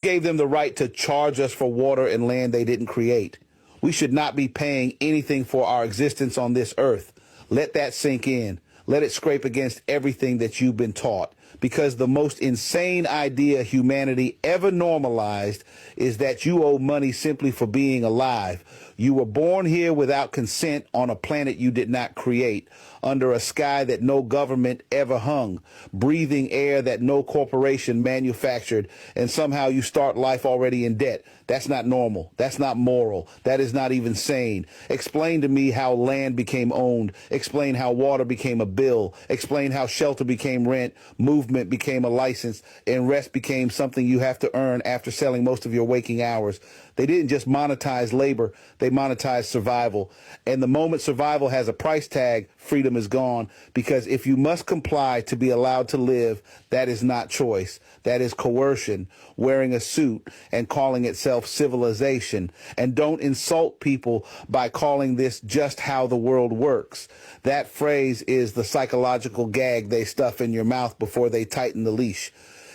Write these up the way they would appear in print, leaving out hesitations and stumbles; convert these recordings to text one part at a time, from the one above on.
Gave them the right to charge us for water and land they didn't create. We should not be paying anything for our existence on this earth. Let that sink in. Let it scrape against everything that you've been taught. Because the most insane idea humanity ever normalized is that you owe money simply for being alive. You were born here without consent on a planet you did not create, under a sky that no government ever hung, breathing air that no corporation manufactured, and somehow you start life already in debt. That's not normal. That's not moral. That is not even sane. Explain to me how land became owned. Explain how water became a bill. Explain how shelter became rent, movement became a license, and rest became something you have to earn after selling most of your waking hours. They didn't just monetize labor, they monetized survival. And the moment survival has a price tag, freedom is gone. Because if you must comply to be allowed to live, that is not choice. That is coercion, wearing a suit and calling itself civilization. And don't insult people by calling this just how the world works. That phrase is the psychological gag they stuff in your mouth before they tighten the leash.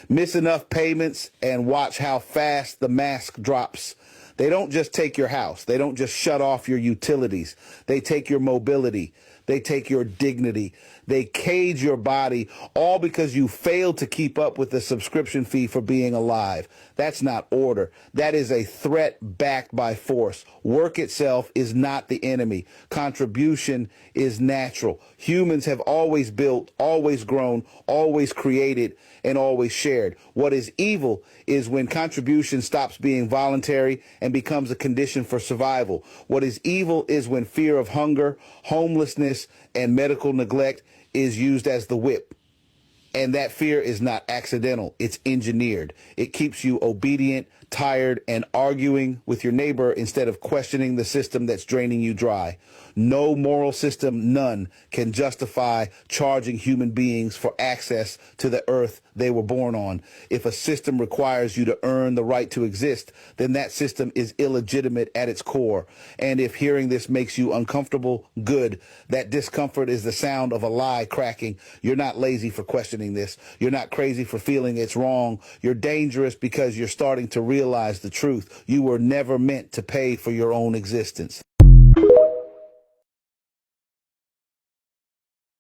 Miss enough payments and watch how fast the mask drops. They don't just take your house. They don't just shut off your utilities. They take your mobility. They take your dignity. They cage your body, all because you failed to keep up with the subscription fee for being alive. That's not order. That is a threat backed by force. Work itself is not the enemy. Contribution is natural. Humans have always built, always grown, always created, and always shared. What is evil is when contribution stops being voluntary and becomes a condition for survival. What is evil is when fear of hunger, homelessness, and medical neglect is used as the whip. And that fear is not accidental. It's engineered. It keeps you obedient, tired, and arguing with your neighbor instead of questioning the system that's draining you dry. No moral system, none, can justify charging human beings for access to the earth they were born on. If a system requires you to earn the right to exist, then that system is illegitimate at its core. And if hearing this makes you uncomfortable, good. That discomfort is the sound of a lie cracking. You're not lazy for questioning this. You're not crazy for feeling it's wrong. You're dangerous because you're starting to realize the truth. You were never meant to pay for your own existence.